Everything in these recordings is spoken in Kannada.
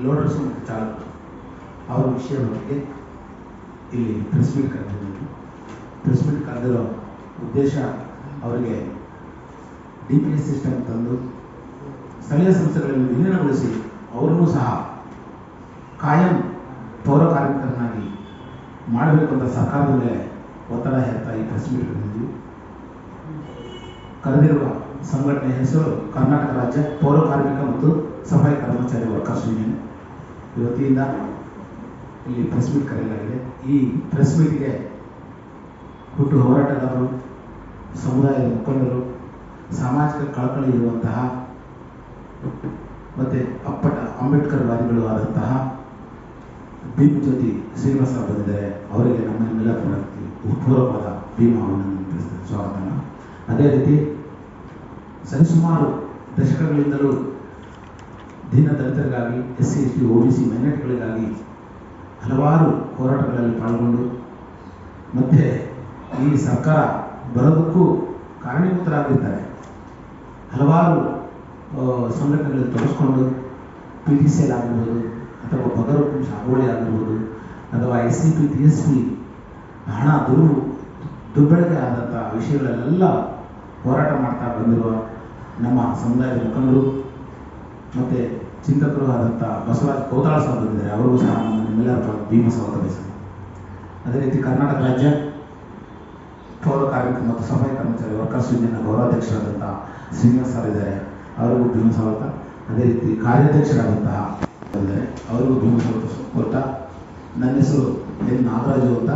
ಲೋಡರ್ಸು ಮತ್ತು ಚಾಲಕರು ಅವರ ವಿಷಯದ ಬಗ್ಗೆ ಇಲ್ಲಿ ಪ್ರೆಸ್ ಮೀಟ್ ಕರೆದಿದ್ದೀವಿ. ಪ್ರೆಸ್ ಮೀಟ್ ಕರೆದಿರೋ ಉದ್ದೇಶ ಅವರಿಗೆ DPS ಸಿಸ್ಟಮ್ ತಂದು ಸ್ಥಳೀಯ ಸಂಸ್ಥೆಗಳಲ್ಲಿ ವಿಲೀನಗೊಳಿಸಿ ಅವರನ್ನು ಸಹ ಕಾಯಂ ಪೌರ ಕಾರ್ಮಿಕರನ್ನಾಗಿ ಮಾಡಬೇಕು ಅಂತ ಸರ್ಕಾರದ ಮೇಲೆ ಒತ್ತಡ ಹೇರ್ತಾ ಈ ಪ್ರೆಸ್ ಮೀಟ್ ಕರೆದಿದ್ದೀವಿ. ಕರೆದಿರುವ ಸಂಘಟನೆ ಹೆಸರು ಕರ್ನಾಟಕ ರಾಜ್ಯ ಪೌರ ಕಾರ್ಮಿಕ ಮತ್ತು ಸಫಾಯಿ ಕರ್ಮಚಾರಿ ವರ್ಕರ್ಸ್ ಯೂನಿಯನ್. ಇವತ್ತಿಂದ ಇಲ್ಲಿ ಪ್ರೆಸ್ ಮೀಟ್ ಕರೆಯಲಾಗಿದೆ. ಈ ಪ್ರೆಸ್ ಮೀಟ್ಗೆ ಹುಟ್ಟು ಹೋರಾಟಗಾರರು, ಸಮುದಾಯದ ಮುಖಂಡರು, ಸಾಮಾಜಿಕ ಕಳಕಳಿ ಇರುವಂತಹ ಮತ್ತು ಅಪ್ಪಟ ಅಂಬೇಡ್ಕರ್ ವಾದಿಗಳು ಆದಂತಹ ಭೀಮಜ್ಯೋತಿ ಶ್ರೀನಿವಾಸ ಬಂದಿದ್ದಾರೆ. ಅವರಿಗೆ ನಮ್ಮೆಲ್ಲ ಪೂರ್ವಕವಾದ ಭೀಮವನ್ನು ಸ್ವಾಗತ. ಅದೇ ರೀತಿ ಸರಿಸುಮಾರು ದಶಕಗಳಿಂದಲೂ ದೀನ ದಲಿತರಿಗಾಗಿ, SC ST OBC ಮೈನಾರಿಟಿಗಳಿಗಾಗಿ ಹಲವಾರು ಹೋರಾಟಗಳಲ್ಲಿ ಪಾಲ್ಗೊಂಡು ಮತ್ತು ಈ ಸರ್ಕಾರ ಬರೋದಕ್ಕೂ ಕಾರಣೀಭೂತರಾಗಿರ್ತಾರೆ. ಹಲವಾರು ಸಂಘಟನೆಗಳಲ್ಲಿ ತೊಡಗಿಸ್ಕೊಂಡು PTCL ಆಗಿರ್ಬೋದು, ಅಥವಾ ಬಗರ್ಹುಕುಂ ಸಾಗುವಳಿ ಆಗಿರ್ಬೋದು, ಅಥವಾ SCP TSP ಹಣ ದುರ್ಬಳಕೆ ಆದಂಥ ವಿಷಯಗಳಲ್ಲೆಲ್ಲ ಹೋರಾಟ ಮಾಡ್ತಾ ಬಂದಿರುವ ನಮ್ಮ ಸಮುದಾಯದ ಮುಖಂಡರು ಮತ್ತು ಚಿಂತಕರು ಆದಂಥ ಬಸವರಾಜ್ ಕೌತಾಳ ಸಾಹೇಬ್ ಬಂದಿದ್ದಾರೆ. ಅವರಿಗೂ ಸಹ ನಮ್ಮೆಲ್ಲರ ಭೀಮ ಸ್ವಾಗತ ಬಯಸಿದೆ. ಅದೇ ರೀತಿ ಕರ್ನಾಟಕ ರಾಜ್ಯ ಪೌರ ಕಾರ್ಮಿಕ ಮತ್ತು ಸಫಾಯಿ ಕರ್ಮಚಾರಿ ವರ್ಕರ್ಸ್ ಯೂನಿಯನ್ನ ಗೌರವಾಧ್ಯಕ್ಷರಾದಂಥ ಶ್ರೀನಿವಾಸ್ ಸರ್ ಇದ್ದಾರೆ. ಅವರಿಗೂ ಭೀಮ ಸ್ವಾಗತ. ಅದೇ ರೀತಿ ಕಾರ್ಯಾಧ್ಯಕ್ಷರಾದಂತಹ ಇದ್ದಾರೆ, ಅವರಿಗೂ ಭೀಮ ಸ್ವಾಗತ ಕೊಡ್ತಾ, ನನ್ನ ಹೆಸರು ಎನ್ ನಾಗರಾಜು ಅಂತ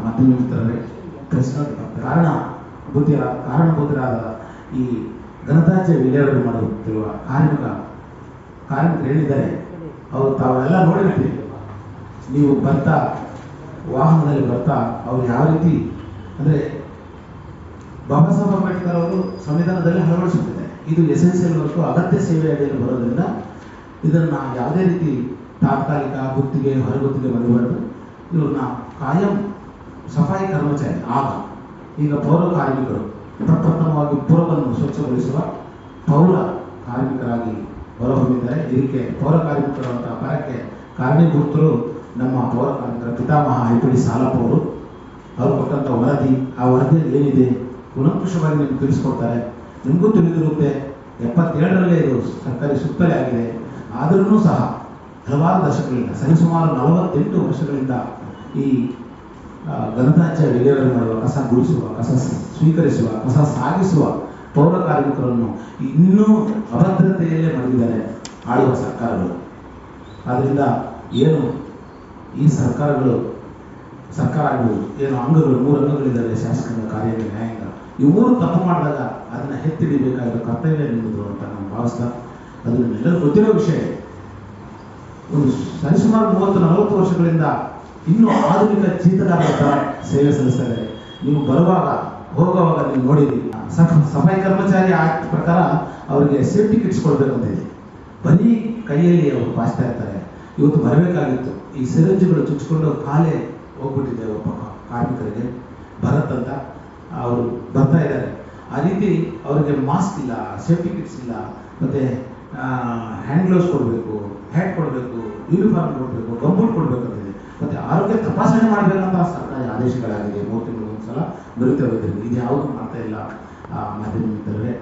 ಮಾಧ್ಯಮ ಮಿತ್ರರೇ, ಕಾರಣಭೂತರಾದ ಈ ಘನತ್ಯಾಜ್ಯ ವಿಲೇವಾರಿ ಮಾಡುತ್ತಿರುವ ಕಾರ್ಮಿಕರು ಹೇಳಿದ್ದಾರೆ. ಅವರು ತಾವೆಲ್ಲ ನೋಡಿರ್ತೀವಿ. ನೀವು ಬರ್ತಾ ವಾಹನದಲ್ಲಿ ಬರ್ತಾ ಅವ್ರು ಯಾವ ರೀತಿ ಅಂದರೆ ಬಾಬಾ ಸಾಹೇಬ್ ಅಂಬೇಡ್ಕರ್ ಅವರು ಸಂವಿಧಾನದಲ್ಲಿ ಅಳವಡಿಸುತ್ತಿದೆ. ಇದು ಎಸೆನ್ಷಿಯಲ್ ವರ್ಕು, ಅಗತ್ಯ ಸೇವೆ ಅಡಿಯಲ್ಲಿ ಬರೋದ್ರಿಂದ ಇದನ್ನು ಯಾವುದೇ ರೀತಿ ತಾತ್ಕಾಲಿಕ ಗುತ್ತಿಗೆ, ಹೊರಗುತ್ತಿಗೆ ಮಾಡಬಾರ್ದು. ಇವ್ರನ್ನ ಕಾಯಂ ಸಫಾಯಿ ಕರ್ಮಚಾರಿ ಈಗ ಪೌರ ಕಾರ್ಮಿಕರು ಪ್ರಪ್ರಥಮವಾಗಿ ಪುರವನ್ನು ಸ್ವಚ್ಛಗೊಳಿಸುವ ಪೌರ ಕಾರ್ಮಿಕರಾಗಿ ಹೊರಹೊಮ್ಮಿದ್ದಾರೆ. ಇದಕ್ಕೆ ಪೌರ ಕಾರ್ಮಿಕರು ಅಂತ ಪರಕ್ಕೆ ಕಾರಣೀಭೂತರು ನಮ್ಮ ಪೌರ ಕಾರ್ಮಿಕರ ಪಿತಾಮಹ IPD ಸಾಲಪ್ಪ ಅವರು. ಅವರು ಕೊಟ್ಟಂಥ ವರದಿ, ಆ ವರದಿಯಲ್ಲಿ ಏನಿದೆ ಕೂಲಂಕುಷವಾಗಿ ನಿಮ್ಗೆ ತಿಳಿಸ್ಕೊಡ್ತಾರೆ. ನಿಮಗೂ ತಿಳಿದಿರುತ್ತೆ, 77ರಲ್ಲೇ ಇದು ಸರ್ಕಾರಿ ಸುತ್ತಲೇ ಆಗಿದೆ. ಆದ್ರೂ ಸಹ ಹಲವಾರು ದಶಕಗಳಿಂದ, ಸರಿಸುಮಾರು 48 ವರ್ಷಗಳಿಂದ ಈ ಘನತ್ಯಾಜ್ಯ ವಿಲೇವಾರಿ ಮಾಡುವ, ಕಸ ಗುಡಿಸುವ, ಕಸ ಸ್ವೀಕರಿಸುವ, ಕಸ ಸಾಗಿಸುವ ಪೌರ ಕಾರ್ಮಿಕರನ್ನು ಇನ್ನೂ ಅಭದ್ರತೆಯಲ್ಲೇ ಮಡಗಿದ್ದಾರೆ ಆಳುವ ಸರ್ಕಾರಗಳು. ಆದ್ದರಿಂದ ಏನು ಈ ಸರ್ಕಾರಗಳು ಏನು ಅಂಗಗಳು, 3 ಅಂಗಗಳಿದ್ದಾರೆ: ಶಾಸಕಾಂಗ, ಕಾರ್ಯಾಂಗ, ನ್ಯಾಯಾಂಗ. ಈ 3 ತಪ್ಪು ಮಾಡಿದಾಗ ಅದನ್ನು ಎತ್ತಿಡಿಬೇಕಾಗಿರೋ ಕರ್ತವ್ಯ ನಿಮ್ಮದು ಅಂತ ನಾನು ಭಾವಿಸ್ತಾ, ಅದು ನಿಮ್ಮೆಲ್ಲರೂ ಗೊತ್ತಿರೋ ವಿಷಯ. ಒಂದು ಸರಿಸುಮಾರು 30-40 ವರ್ಷಗಳಿಂದ ಇನ್ನೂ ಆಧುನಿಕ ಜೀತಗಾರರ ಥರ ಸೇವೆ ಸಲ್ಲಿಸ್ತಾರೆ. ನೀವು ಬರುವಾಗ ಹೋಗುವಾಗ ನೀವು ನೋಡಿರಿ, ಸಫಾಯಿ ಕರ್ಮಚಾರಿ ಆಕ್ಟ್ ಪ್ರಕಾರ ಅವರಿಗೆ ಸೇಫ್ಟಿ ಕಿಟ್ಸ್ ಕೊಡಬೇಕಂತಿದೆ. ಬರೀ ಕೈಯಲ್ಲಿ ಅವರು ಬಾಚ್ತಾ ಇರ್ತಾರೆ. ಇವತ್ತು ಬರಬೇಕಾಗಿತ್ತು. ಈ ಸಿರಂಜಿಗಳು ಚುಚ್ಚಿಕೊಂಡು ಕಾಲೇ ಹೋಗ್ಬಿಟ್ಟಿದೆ ಒಬ್ಬ ಕಾರ್ಮಿಕರಿಗೆ, ಭರತ್ ಅಂತ. ಅವರು ಬರ್ತಾ ಇದ್ದಾರೆ. ಆ ರೀತಿ ಅವರಿಗೆ ಮಾಸ್ಕ್ ಇಲ್ಲ, ಸೇಫ್ಟಿ ಕಿಟ್ಸ್ ಇಲ್ಲ, ಮತ್ತು ಹ್ಯಾಂಡ್ ಗ್ಲೌಸ್ ಕೊಡಬೇಕು, ಹ್ಯಾಟ್ ಕೊಡಬೇಕು, ಯೂನಿಫಾರ್ಮ್ ಕೊಡಬೇಕು, ಗಂಬೂಟ್ ಕೊಡಬೇಕಂತಿದೆ. ಮತ್ತು ಆರೋಗ್ಯ ತಪಾಸಣೆ ಮಾಡಬೇಕಂತ ಸರ್ಕಾರಿ ಆದೇಶಗಳಾಗಿದೆ. 3 ತಿಂಗಳು ಒಂದ್ಸಲ ಬರುತ್ತೆ. ಇದು ಯಾವುದು ಮಾಡ್ತಾ ಇಲ್ಲ ಮಾಧ್ಯಮ ಮಿತ್ರರೇ.